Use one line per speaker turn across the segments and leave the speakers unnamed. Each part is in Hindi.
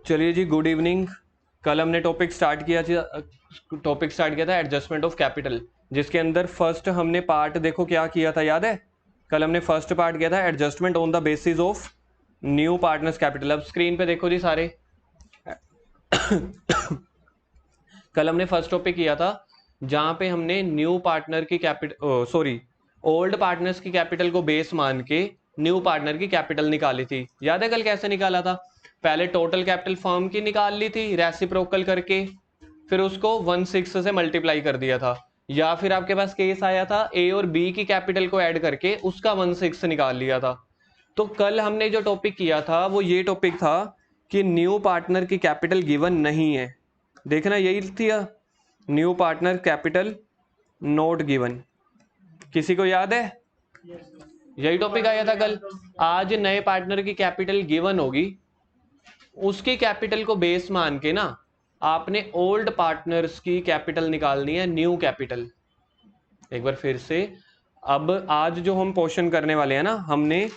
चलिए जी, गुड इवनिंग। कल हमने टॉपिक स्टार्ट किया था एडजस्टमेंट ऑफ कैपिटल, जिसके अंदर फर्स्ट हमने पार्ट देखो क्या किया था, याद है? कल हमने फर्स्ट पार्ट किया था adjustment on the basis of new partners capital. अब स्क्रीन पे देखो जी सारे। कल हमने फर्स्ट टॉपिक किया था जहां पे हमने न्यू पार्टनर की कैपिटल ओल्ड पार्टनर्स की कैपिटल को बेस मान के न्यू पार्टनर की कैपिटल निकाली थी। याद है कल कैसे निकाला था? पहले टोटल कैपिटल फर्म की निकाल ली थी रेसिप्रोकल करके, फिर उसको 1/6 से मल्टीप्लाई कर दिया था। या फिर आपके पास केस आया था ए और बी की कैपिटल को ऐड करके उसका 1/6 निकाल लिया था। तो कल हमने जो टॉपिक किया था वो ये टॉपिक था कि न्यू पार्टनर की कैपिटल गिवन नहीं है। देखना यही थी, new partner capital note given. किसी को याद है? यही टॉपिक आया था कल। आज नए पार्टनर की कैपिटल गिवन होगी, उसकी कैपिटल को बेस मान के ना आपने ओल्ड पार्टनर्स की कैपिटल निकालनी है, न्यू कैपिटल। एक बार फिर से, अब आज जो हम पोर्शन करने वाले हैं ना, हमने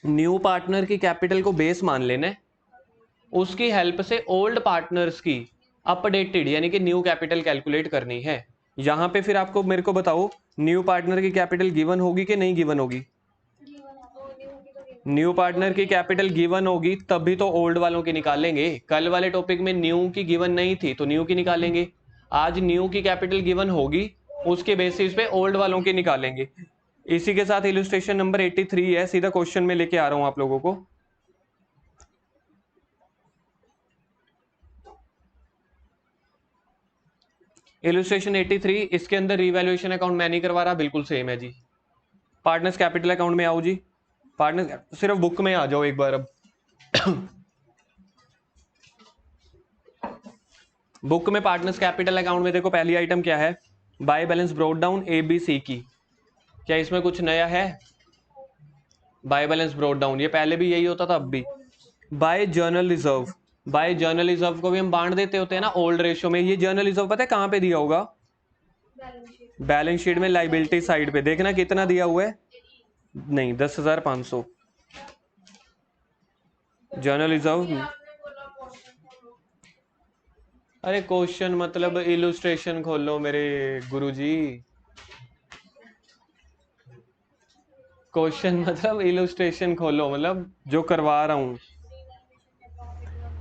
न्यू पार्टनर की कैपिटल को बेस मान लेना है, उसकी हेल्प से ओल्ड पार्टनर्स की अपडेटेड यानी कि न्यू कैपिटल कैलकुलेट करनी है। यहां पे फिर आपको मेरे को बताओ, न्यू पार्टनर की कैपिटल गिवन होगी कि नहीं गिवन होगी? न्यू पार्टनर की कैपिटल गिवन होगी तभी तो ओल्ड वालों की निकालेंगे। कल वाले टॉपिक में न्यू की गिवन नहीं थी तो न्यू की निकालेंगे। आज न्यू की कैपिटल गिवन होगी, उसके बेसिस पे ओल्ड वालों की निकालेंगे। इसी के साथ इलस्ट्रेशन नंबर 83 है, सीधा क्वेश्चन में लेके आ रहा हूं आप लोगों को। इलस्ट्रेशन 83, इसके अंदर रिवैल्यूएशन अकाउंट मैं नहीं करवा रहा, बिल्कुल सेम है जी। पार्टनर्स कैपिटल अकाउंट में आओ जी, पार्टनर सिर्फ बुक में आ जाओ एक बार। अब बुक में पार्टनर्स कैपिटल अकाउंट में देखो पहली आइटम क्या है, by balance brought down ABC की। क्या इसमें कुछ नया है? बाय बैलेंस ब्रोट डाउन, ये पहले भी यही होता था, अब भी। By general reserve, by general reserve को भी हम बांट देते होते हैं ना ओल्ड रेशियो में। ये जर्नल रिजर्व पता है कहां पे दिया होगा? बैलेंस शीट में लाइबिलिटी साइड पे। देखना कितना दिया हुआ है, नहीं 10,500 जर्नल रिजर्व। अरे क्वेश्चन मतलब इलस्ट्रेशन खोलो मेरे गुरुजी, क्वेश्चन मतलब इलस्ट्रेशन खोलो, मतलब जो करवा रहा हूं।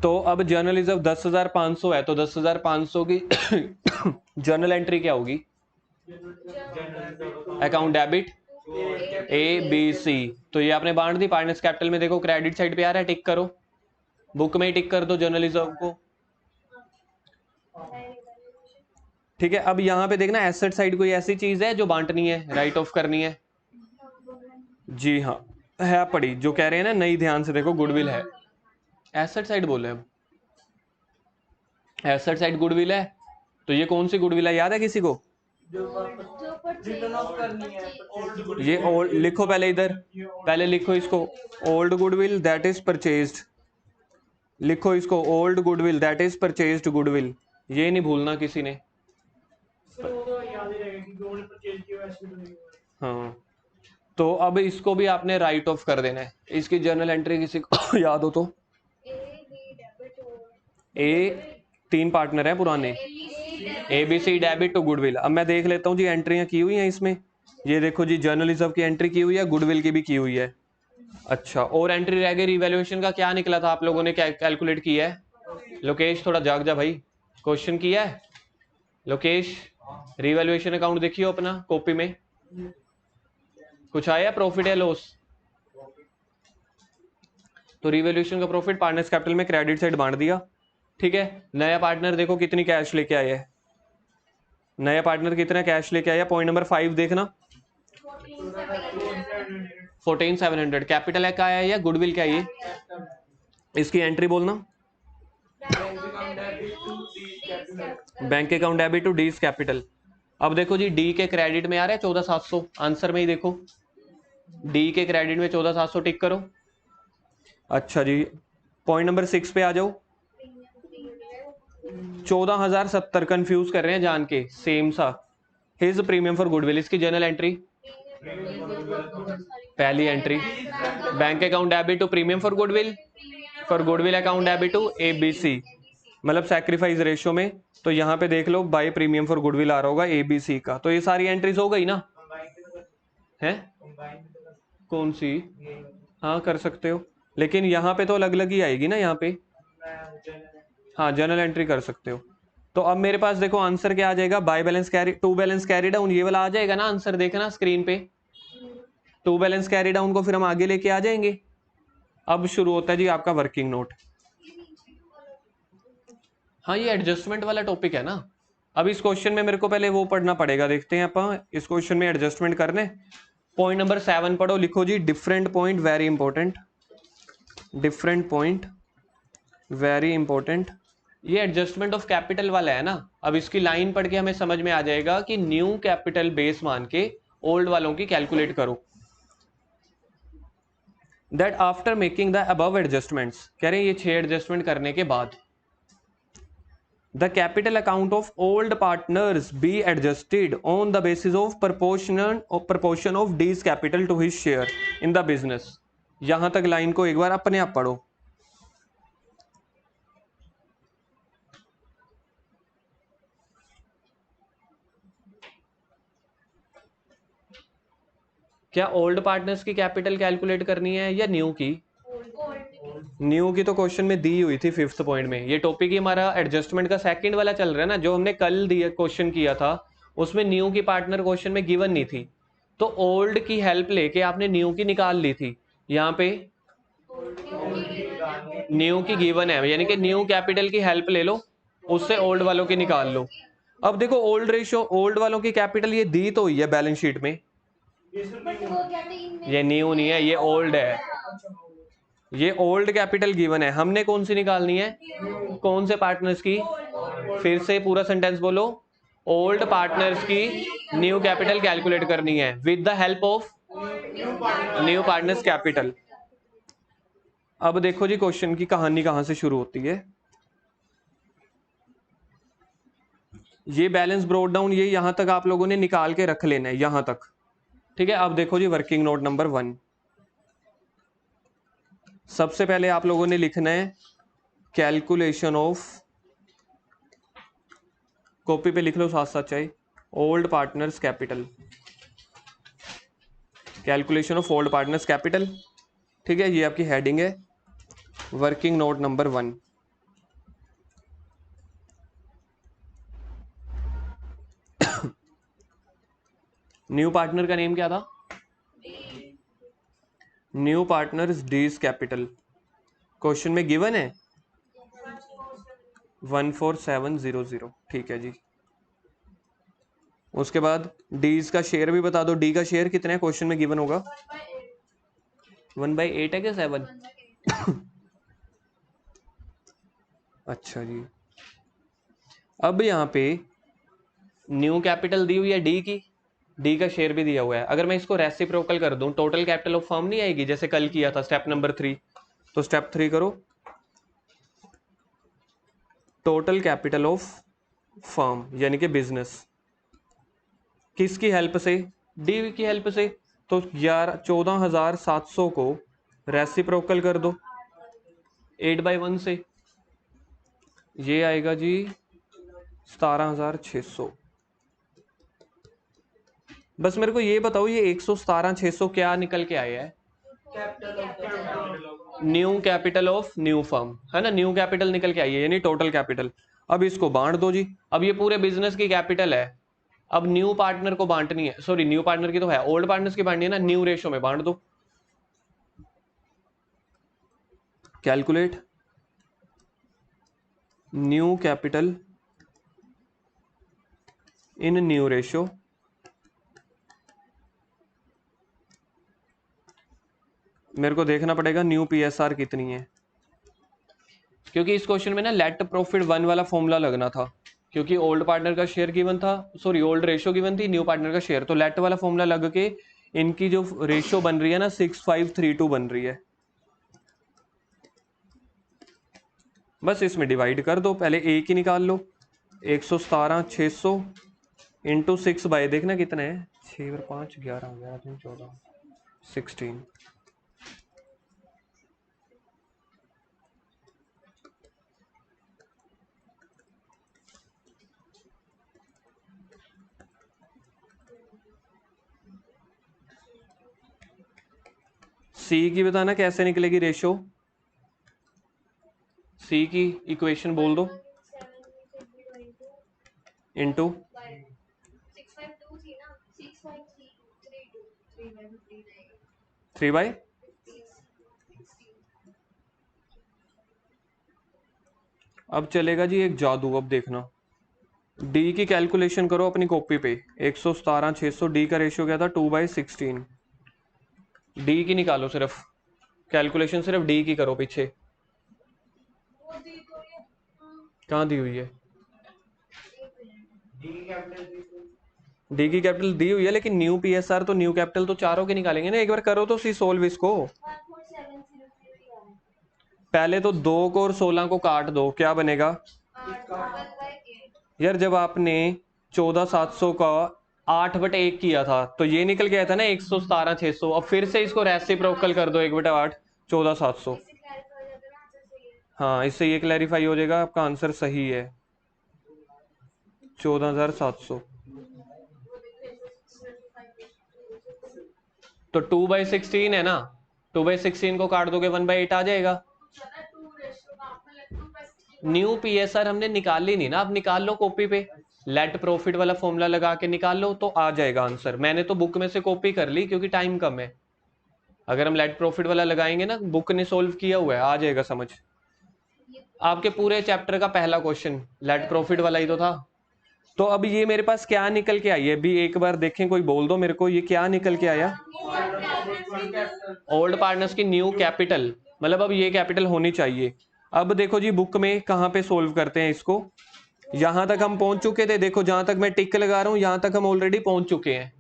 तो अब जर्नल रिजर्व 10,500 है, तो 10,500 की जर्नल एंट्री क्या होगी? Account debit ABC। तो ये आपने बांट दी पार्टनर्स कैपिटल में। देखो क्रेडिट साइड पे आ रहा है, टिक करो, बुक में ही टिक कर दो जर्नल रिजर्व को। ठीक है, अब यहां पे देखना एसेट साइड कोई ऐसी चीज है जो बांटनी है, राइट ऑफ करनी है। जी हाँ, है पड़ी, जो कह रहे हैं ना नहीं, ध्यान से देखो, गुडविल है। एसेट साइड बोले, अब एसेट साइड गुडविल है, तो ये कौन सी गुडविल है, याद है किसी को? ये ओल्ड लिखो पहले, इधर पहले लिखो इसको, old goodwill that is purchased. लिखो इसको, old goodwill that is purchased goodwill. ये नहीं भूलना किसी ने। हाँ, तो अब इसको भी आपने राइट ऑफ कर देना है। इसकी जर्नल एंट्री किसी को याद हो तो? ए 3 पार्टनर है पुराने, ABC डेबिट टू गुडविल। अब मैं देख लेता हूँ जी एंट्रियां की हुई हैं इसमें। ये देखो जी, जर्नलिज्म की एंट्री की हुई है, गुडविल की भी की हुई है। अच्छा, और एंट्री रह गई रिवैल्यूएशन का। क्या निकला था आप लोगों ने कैलकुलेट किया है? लोकेश थोड़ा जाग जा भाई, क्वेश्चन किया है लोकेश? रिवैल्यूएशन अकाउंट देखियो अपना कॉपी में, कुछ आया प्रॉफिट या लॉस? तो रिवैल्यूएशन का प्रॉफिट पार्टनर्स कैपिटल में क्रेडिट साइड बांट दिया। ठीक है, नया पार्टनर देखो कितनी कैश लेके आया है, नया पार्टनर कितना कैश लेके आया, पॉइंट नंबर 5 देखना, 14,700। कैपिटल है क्या है या गुडविल क्या है ये? इसकी एंट्री बोलना, bank account debit to D's capital. अब देखो जी, डी के क्रेडिट में आ रहा है 14,700, आंसर में ही देखो, डी के क्रेडिट में 14,700 टिक करो। अच्छा जी, पॉइंट नंबर 6 पे आ जाओ। 14,070 कंफ्यूज कर रहे हैं जान के, सेम सा। हिज प्रीमियम फॉर गुडविल, इसकी जर्नल एंट्री पहली एंट्री, bank account debit to premium for goodwill. For goodwill account debit to ABC, मतलब सैक्रिफाइस रेशियो में। तो यहाँ पे देख लो बाय प्रीमियम फॉर गुडविल आ रहा होगा ABC का। तो ये सारी एंट्रीज हो गई ना, है कौन सी? हाँ कर सकते हो, लेकिन यहाँ पे तो अलग अलग ही आएगी ना यहाँ पे। हाँ जर्नल एंट्री कर सकते हो। तो अब मेरे पास देखो आंसर क्या आ जाएगा, by balance carry, to balance carry down, ये वाला आ जाएगा ना आंसर, देखना स्क्रीन पे। टू बैलेंस कैरी डाउन को फिर हम आगे लेके आ जाएंगे। अब शुरू होता है जी आपका वर्किंग नोट। हाँ ये एडजस्टमेंट वाला टॉपिक है ना। अब इस क्वेश्चन में मेरे को पहले वो पढ़ना पड़ेगा, देखते हैं अपन इस क्वेश्चन में एडजस्टमेंट करने। पॉइंट नंबर 7 पढ़ो, लिखो जी different point very important, different point very important. ये एडजस्टमेंट ऑफ कैपिटल वाला है ना। अब इसकी लाइन पढ़ के हमें समझ में आ जाएगा कि न्यू कैपिटल बेस मान के ओल्ड वालों की कैलकुलेट करो। That after making the above adjustments, कह रहे हैं ये 6 एडजस्टमेंट करने के बाद the capital account of old partners be adjusted on the basis of proportion of D's capital to his share in the business। यहां तक लाइन को एक बार अपने आप पढ़ो। क्या ओल्ड पार्टनर्स की कैपिटल कैलकुलेट करनी है या न्यू की? न्यू की तो क्वेश्चन में दी हुई थी 5th पॉइंट में। ये टॉपिक ही हमारा एडजस्टमेंट का सेकंड वाला चल रहा है ना, जो हमने कल दिया क्वेश्चन किया था उसमें न्यू की पार्टनर क्वेश्चन में गिवन नहीं थी, तो ओल्ड की हेल्प लेके आपने न्यू की निकाल ली थी। यहाँ पे न्यू की गिवन है, यानी कि न्यू कैपिटल की हेल्प ले लो, उससे ओल्ड वालों की निकाल लो। अब देखो ओल्ड रेशियो, ओल्ड वालों की कैपिटल ये दी तो हुई है बैलेंस शीट में, ये न्यू नहीं है, ये ओल्ड है। ये ओल्ड कैपिटल गिवन है, हमने कौन सी निकालनी है, कौन से पार्टनर्स की? फिर से पूरा सेंटेंस बोलो, ओल्ड पार्टनर्स की न्यू कैपिटल कैलकुलेट करनी है with the help of new partners capital. अब देखो जी क्वेश्चन की कहानी कहां से शुरू होती है। ये बैलेंस ब्रोड डाउन, ये यहां तक आप लोगों ने निकाल के रख लेना है, यहां तक, ठीक है। अब देखो जी वर्किंग नोट नंबर 1, सबसे पहले आप लोगों ने लिखना है कैलकुलेशन ऑफ, कॉपी पे लिख लो साथ साथ चाहे, old partners capital, calculation of old partners capital, ठीक है। ये आपकी हेडिंग है working note number 1। New partner का नेम क्या था? न्यू पार्टनर्स डीज कैपिटल, क्वेश्चन में गिवन है 14700, ठीक है जी। उसके बाद डीज का शेयर भी बता दो, डी का शेयर कितना है, क्वेश्चन में गिवन होगा 1/8 है क्या 7? अच्छा जी। अब यहाँ पे न्यू कैपिटल दी हुई है डी की, डी का शेयर भी दिया हुआ है। अगर मैं इसको रेसिप्रोकल कर दूं, टोटल कैपिटल ऑफ फर्म नहीं आएगी जैसे कल किया था स्टेप नंबर 3, तो स्टेप 3 करो, टोटल कैपिटल ऑफ फर्म यानी कि बिजनेस, किसकी हेल्प से? डी की हेल्प से। तो 14,700 को रेसिप्रोकल कर दो 8/1 से, ये आएगा जी 17,600। बस मेरे को ये बताओ ये 117,600 क्या निकल के आया है? New capital of new firm, है ना, न्यू कैपिटल निकल के आई है, यानी टोटल कैपिटल। अब इसको बांट दो जी, अब ये पूरे बिजनेस की कैपिटल है। अब न्यू पार्टनर को बांटनी है, सॉरी न्यू पार्टनर की तो है, ओल्ड पार्टनर्स की बांटनी है ना, न्यू रेशो में बांट दो। Calculate new capital in new ratio, मेरे को देखना पड़ेगा न्यू पीएसआर कितनी है, क्योंकि इस क्वेश्चन में ना लेट प्रॉफिट 1 वाला फॉर्मूला लगना था, क्योंकि ओल्ड पार्टनर का शेयर गिवन था, सॉरी ओल्ड रेशियो गिवन थी, न्यू पार्टनर का शेयर, तो लेट वाला फॉर्मूला लग के इनकी जो रेशियो बन रही है ना 6532 बन रही है। बस इसमें डिवाइड कर दो, पहले ए की निकाल लो, 117,600 इंटू 6 बाय, देखना कितना है, 6 और 5 11, 11 14 16, सी की बताना कैसे निकलेगी रेशो, सी की इक्वेशन बोल दो, इनटू 3/। अब चलेगा जी एक जादू, अब देखना, डी की कैलकुलेशन करो अपनी कॉपी पे, 117,600, डी का रेशियो क्या था 2/16, डी की निकालो, सिर्फ कैलकुलेशन सिर्फ डी की करो, पीछे कहाँ दी हुई है, डी की कैपिटल दी हुई है, लेकिन न्यू पीएसआर तो न्यू कैपिटल तो चारों के निकालेंगे ना, एक बार करो तो सी सोल्व इसको, पहले तो 2 को और 16 को काट दो, क्या बनेगा यार, जब आपने 14,700 का 8/1 किया था तो ये निकल गया था ना 117,600, अब फिर से इसको रेसिप्रोकल कर दो 1/8 14,700, हाँ इससे ये क्लैरिफाई हो जाएगा, आपका आंसर सही है 14,700। तो 2/16 है ना, 2/16 को काट दोगे 1/8 आ जाएगा। न्यू पीएसआर हमने निकाली नहीं ना, अब निकाल लो कॉपी पे, लेट प्रॉफिट वाला फॉर्मूला लगा के निकाल लो तो आ जाएगा आंसर। मैंने तो बुक में से कॉपी कर ली क्योंकि टाइम कम है, अगर हम लेट प्रॉफिट वाला लगाएंगे ना, बुक ने सोल्व किया हुआ है, आ जाएगा समझ। आपके पूरे चैप्टर का पहला क्वेश्चन लेट प्रॉफिट वाला ही तो था। तो अब ये मेरे पास क्या निकल के आई है, अभी एक बार देखें, कोई बोल दो मेरे को, ये क्या निकल के आया, ओल्ड पार्टनर्स की न्यू कैपिटल, मतलब अब ये कैपिटल होनी चाहिए। अब देखो जी बुक में कहाँ पे सोल्व करते हैं इसको, यहां तक हम पहुंच चुके थे, देखो जहां तक मैं टिक लगा रहा हूं यहां तक हम ऑलरेडी पहुंच चुके हैं।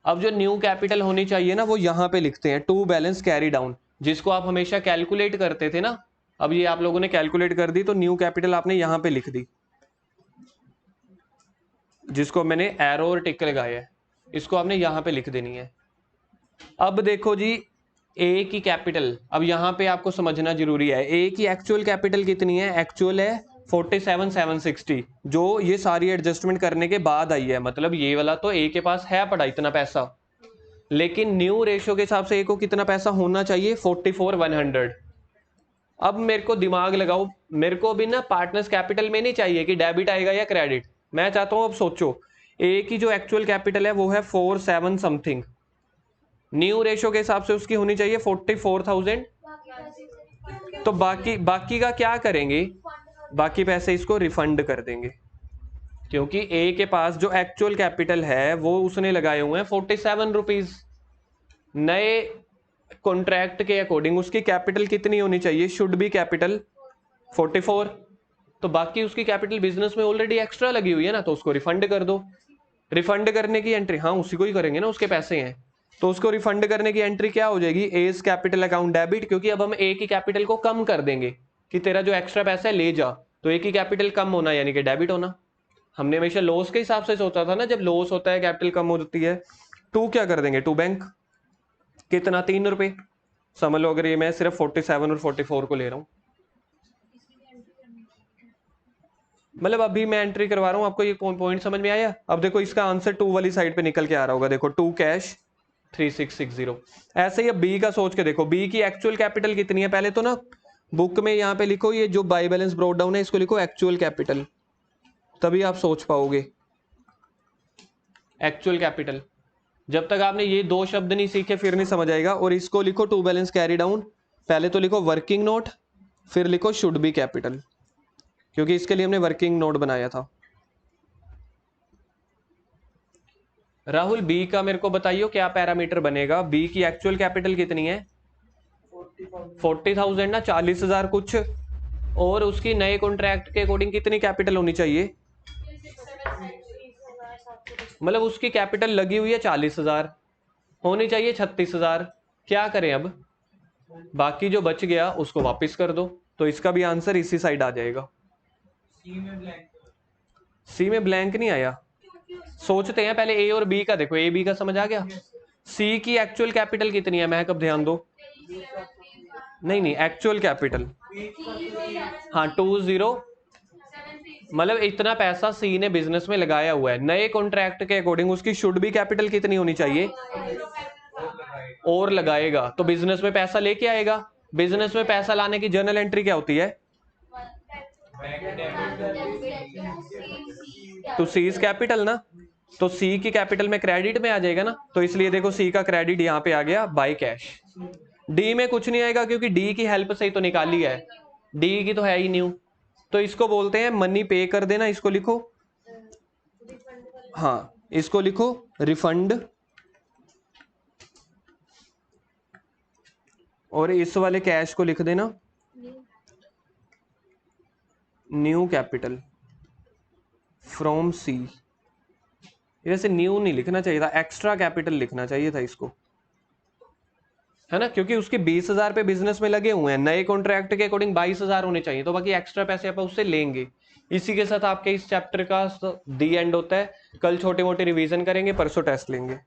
अब जो न्यू कैपिटल होनी चाहिए ना, वो यहां पे लिखते हैं, टू बैलेंस कैरी डाउन, जिसको आप हमेशा कैलकुलेट करते थे ना, अब ये आप लोगों ने कैलकुलेट कर दी, तो न्यू कैपिटल आपने यहां पे लिख दी, जिसको मैंने एरो और टिक लगाया है, इसको आपने यहां पे लिख देनी है। अब देखो जी ए की कैपिटल, अब यहां पे आपको समझना जरूरी है, ए की एक्चुअल कैपिटल कितनी है, एक्चुअल है 47,760, जो ये सारी एडजस्टमेंट करने के बाद आई है, मतलब ये वाला तो ए के पास है पड़ा इतना पैसा, लेकिन न्यू रेशियो के हिसाब से ए को कितना पैसा होना चाहिए 44,100। अब मेरे को दिमाग लगाओ, मेरे को भी ना पार्टनर्स कैपिटल में नहीं चाहिए कि डेबिट आएगा या क्रेडिट, मैं चाहता हूं अब सोचो, ए की जो एक्चुअल कैपिटल है वो है 47 समथिंग, न्यू रेशियो के हिसाब से उसकी होनी चाहिए 44,000, तो बाकी का क्या करेंगे, बाकी पैसे इसको रिफंड कर देंगे, क्योंकि ए के पास जो एक्चुअल कैपिटल है वो उसने लगाए हुए हैं 47 रुपीज, नए कॉन्ट्रैक्ट के अकॉर्डिंग उसकी कैपिटल कितनी होनी चाहिए, शुड बी कैपिटल 44, तो बाकी उसकी कैपिटल बिजनेस में ऑलरेडी एक्स्ट्रा लगी हुई है ना, तो उसको रिफंड कर दो। रिफंड करने की एंट्री, हाँ उसी को ही करेंगे ना, उसके पैसे हैं, तो उसको रिफंड करने की एंट्री क्या हो जाएगी, एज कैपिटल अकाउंट डेबिट, क्योंकि अब हम ए की कैपिटल को कम कर देंगे कि तेरा जो एक्स्ट्रा पैसा है ले जा, तो ए की कैपिटल कम होना यानी कि डेबिट होना। हमने हमेशा लॉस के हिसाब से सोचा था ना, जब लॉस होता है कैपिटल कम होती है, टू क्या कर देंगे, टू बैंक, कितना 3 रुपए, समझ लो, अगर ये मैं सिर्फ 47 और 44 को ले रहा हूं, मतलब अभी मैं एंट्री करवा रहा हूं, आपको ये पॉइंट समझ में आया। अब देखो इसका आंसर 2 वाली साइड पे निकल के आ रहा होगा, देखो 2 कैश 3660। ऐसे ही अब बी का सोच के देखो, बी की एक्चुअल कैपिटल कितनी है, पहले तो ना बुक में यहाँ पे लिखो, ये जो बाय बैलेंस ब्रॉट डाउन है इसको लिखो एक्चुअल कैपिटल, तभी आप सोच पाओगे एक्चुअल कैपिटल। जब तक आपने ये दो शब्द नहीं सीखे फिर नहीं समझ आएगा। और इसको लिखो टू बैलेंस कैरी डाउन, पहले तो लिखो वर्किंग नोट, फिर लिखो शुड बी कैपिटल, क्योंकि इसके लिए हमने वर्किंग नोट बनाया था। राहुल बी का मेरे को बताइए क्या पैरामीटर बनेगा, बी की एक्चुअल कैपिटल कितनी है 40,000 ना, 40,000 कुछ, और उसकी नए कॉन्ट्रैक्ट के अकॉर्डिंग कितनी कैपिटल होनी चाहिए, मतलब उसकी कैपिटल लगी हुई है 40,000, होनी चाहिए 36,000। क्या करें अब, बाकी जो बच गया उसको वापस कर दो, तो इसका भी आंसर इसी साइड आ जाएगा। सी में ब्लैंक नहीं आया, सोचते हैं पहले ए और बी का, देखो ए बी का समझ आ गया। सी की एक्चुअल कैपिटल कितनी है, मैं कब ध्यान दो, नहीं एक्चुअल कैपिटल, हाँ 20, मतलब इतना पैसा सी ने बिजनेस में लगाया हुआ है, नए कॉन्ट्रैक्ट के अकॉर्डिंग उसकी शुड बी कैपिटल कितनी होनी चाहिए, और लगाएगा, तो बिजनेस में पैसा लेके आएगा। बिजनेस में पैसा लाने की जर्नल एंट्री क्या होती है? तो सीज कैपिटल ना, तो सी की कैपिटल में क्रेडिट में आ जाएगा ना, तो इसलिए देखो सी का क्रेडिट यहां पे आ गया बाय कैश। डी में कुछ नहीं आएगा क्योंकि डी की हेल्प से ही तो निकाली है, डी की तो है ही न्यू, तो इसको बोलते हैं मनी पे कर देना। इसको लिखो, हाँ इसको लिखो रिफंड, और इस वाले कैश को लिख देना न्यू कैपिटल फ्रॉम सी। वैसे न्यू नहीं लिखना चाहिए था, एक्स्ट्रा कैपिटल लिखना चाहिए था इसको, है ना, क्योंकि उसके 20,000 पे बिजनेस में लगे हुए हैं, नए कॉन्ट्रैक्ट के अकॉर्डिंग 22,000 होने चाहिए, तो बाकी एक्स्ट्रा पैसे आप उससे लेंगे। इसी के साथ आपके इस चैप्टर का दी एंड होता है। कल छोटे मोटे रिवीजन करेंगे, परसों टेस्ट लेंगे।